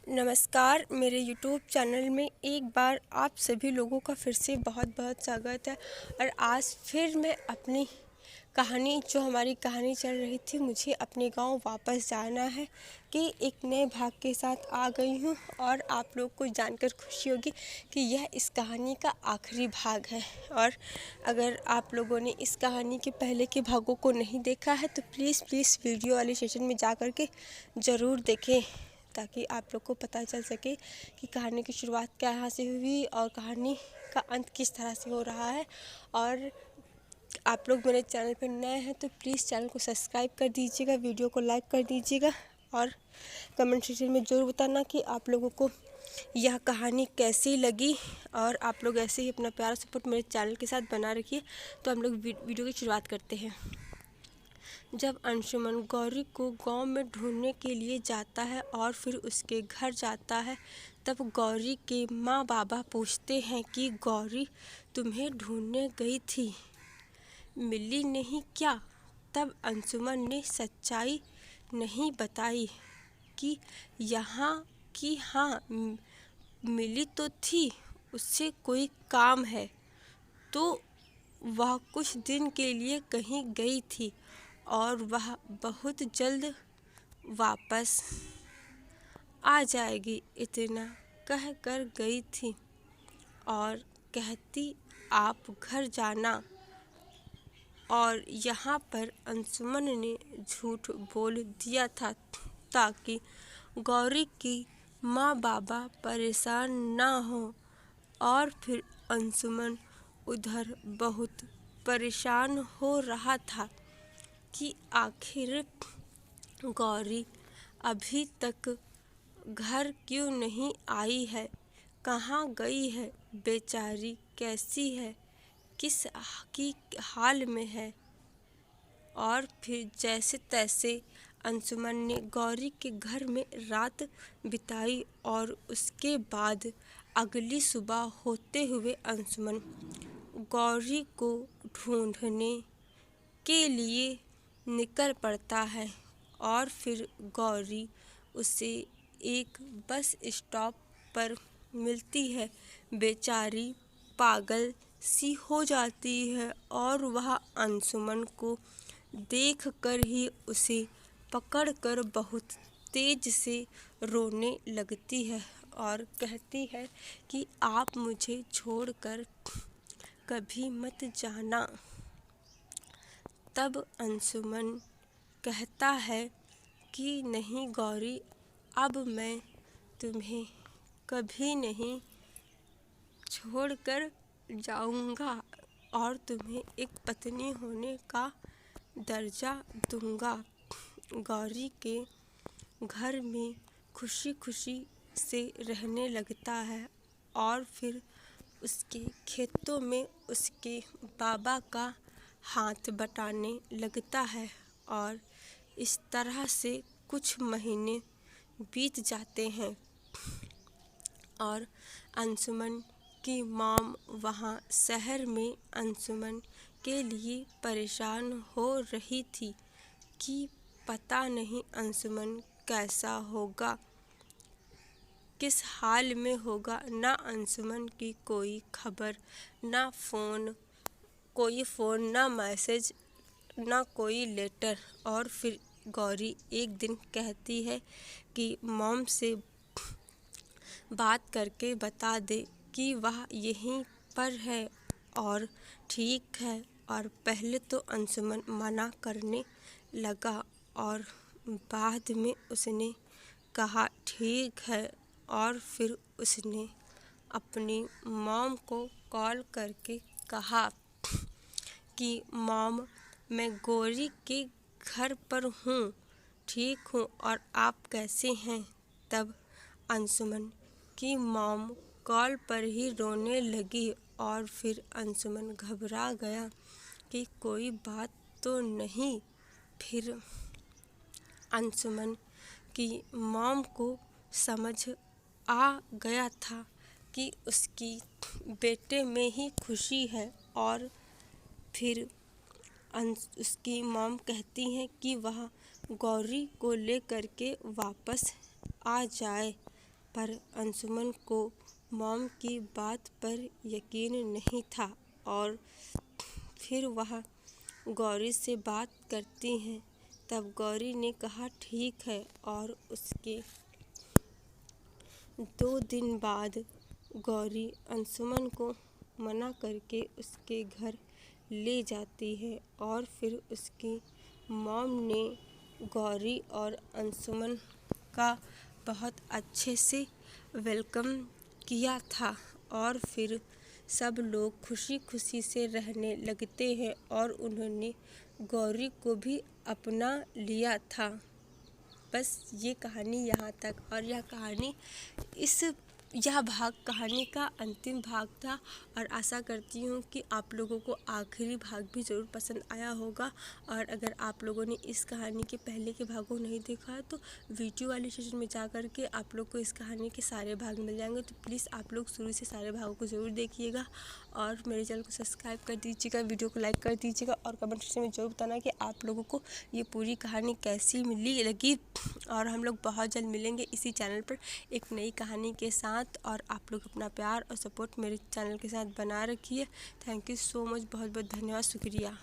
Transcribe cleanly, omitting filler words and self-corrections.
नमस्कार, मेरे YouTube channel में एक बार आप सभी लोगों का फिर से बहुत बहुत स्वागत है। और आज फिर मैं अपनी कहानी जो हमारी कहानी चल रही थी मुझे अपने गांव वापस जाना है कि एक नए भाग के साथ आ गई हूं। और आप लोग को जानकर खुशी होगी कि यह इस कहानी का आखिरी भाग है। और अगर आप लोगों ने इस कहानी के पहले के भागों को नहीं देखा है तो प्लीज़ वीडियो वाले सेशन में जा कर के ज़रूर देखें, ताकि आप लोग को पता चल सके कि कहानी की शुरुआत कहाँ से हुई और कहानी का अंत किस तरह से हो रहा है। और आप लोग मेरे चैनल पर नए हैं तो प्लीज़ चैनल को सब्सक्राइब कर दीजिएगा, वीडियो को लाइक कर दीजिएगा और कमेंट सेक्शन में ज़रूर बताना कि आप लोगों को यह कहानी कैसी लगी। और आप लोग ऐसे ही अपना प्यारा सपोर्ट मेरे चैनल के साथ बना रखिए। तो हम लोग वीडियो की शुरुआत करते हैं। जब अंशुमन गौरी को गांव में ढूंढने के लिए जाता है और फिर उसके घर जाता है, तब गौरी के माँ बाबा पूछते हैं कि गौरी तुम्हें ढूंढने गई थी, मिली नहीं क्या? तब अंशुमन ने सच्चाई नहीं बताई कि हाँ मिली तो थी, उससे कोई काम है तो वह कुछ दिन के लिए कहीं गई थी और वह बहुत जल्द वापस आ जाएगी, इतना कह कर गई थी। और कहती आप घर जाना। और यहाँ पर अंशुमन ने झूठ बोल दिया था ताकि गौरी की माँ बाबा परेशान ना हो। और फिर अंशुमन उधर बहुत परेशान हो रहा था कि आखिर गौरी अभी तक घर क्यों नहीं आई है, कहाँ गई है, बेचारी कैसी है, किस की हाल में है। और फिर जैसे तैसे अंशुमन ने गौरी के घर में रात बिताई और उसके बाद अगली सुबह होते हुए अंशुमन गौरी को ढूंढने के लिए निकल पड़ता है। और फिर गौरी उसे एक बस स्टॉप पर मिलती है। बेचारी पागल सी हो जाती है और वह अंशुमन को देखकर ही उसे पकड़कर बहुत तेज से रोने लगती है और कहती है कि आप मुझे छोड़कर कभी मत जाना। तब अंशुमन कहता है कि नहीं गौरी, अब मैं तुम्हें कभी नहीं छोड़कर जाऊंगा और तुम्हें एक पत्नी होने का दर्जा दूंगा। गौरी के घर में खुशी खुशी से रहने लगता है और फिर उसके खेतों में उसके बाबा का हाथ बटाने लगता है। और इस तरह से कुछ महीने बीत जाते हैं और अंशुमन की मॉम वहाँ शहर में अंशुमन के लिए परेशान हो रही थी कि पता नहीं अंशुमन कैसा होगा, किस हाल में होगा। ना अंशुमन की कोई खबर, ना कोई फ़ोन, ना मैसेज, ना कोई लेटर। और फिर गौरी एक दिन कहती है कि मॉम से बात करके बता दे कि वह यहीं पर है और ठीक है। और पहले तो अंशुमन मना करने लगा और बाद में उसने कहा ठीक है। और फिर उसने अपनी मॉम को कॉल करके कहा कि मॉम, मैं गौरी के घर पर हूँ, ठीक हूँ और आप कैसे हैं? तब अंशुमन की मॉम कॉल पर ही रोने लगी और फिर अंशुमन घबरा गया कि कोई बात तो नहीं। फिर अंशुमन की मॉम को समझ आ गया था कि उसकी बेटे में ही खुशी है। और फिर उसकी मॉम कहती हैं कि वह गौरी को लेकर के वापस आ जाए। पर अंशुमन को मॉम की बात पर यकीन नहीं था और फिर वह गौरी से बात करती हैं। तब गौरी ने कहा ठीक है और उसके 2 दिन बाद गौरी अंशुमन को मना करके उसके घर ले जाती है और फिर उसकी मॉम ने गौरी और अंशुमन का बहुत अच्छे से वेलकम किया था और फिर सब लोग खुशी खुशी से रहने लगते हैं और उन्होंने गौरी को भी अपना लिया था। बस ये कहानी यहाँ तक। और यह भाग कहानी का अंतिम भाग था और आशा करती हूँ कि आप लोगों को आखिरी भाग भी ज़रूर पसंद आया होगा। और अगर आप लोगों ने इस कहानी के पहले के भागों नहीं देखा है तो वीडियो वाले सेक्शन में जा कर के आप लोग को इस कहानी के सारे भाग मिल जाएंगे। तो प्लीज़ आप लोग शुरू से सारे भागों को ज़रूर देखिएगा और मेरे चैनल को सब्सक्राइब कर दीजिएगा, वीडियो को लाइक कर दीजिएगा और कमेंट सेक्शन में ज़रूर बताना कि आप लोगों को ये पूरी कहानी कैसी लगी। और हम लोग बहुत जल्द मिलेंगे इसी चैनल पर एक नई कहानी के साथ। और आप लोग अपना प्यार और सपोर्ट मेरे चैनल के साथ बना रखिए। थैंक यू सो मच, बहुत बहुत धन्यवाद, शुक्रिया।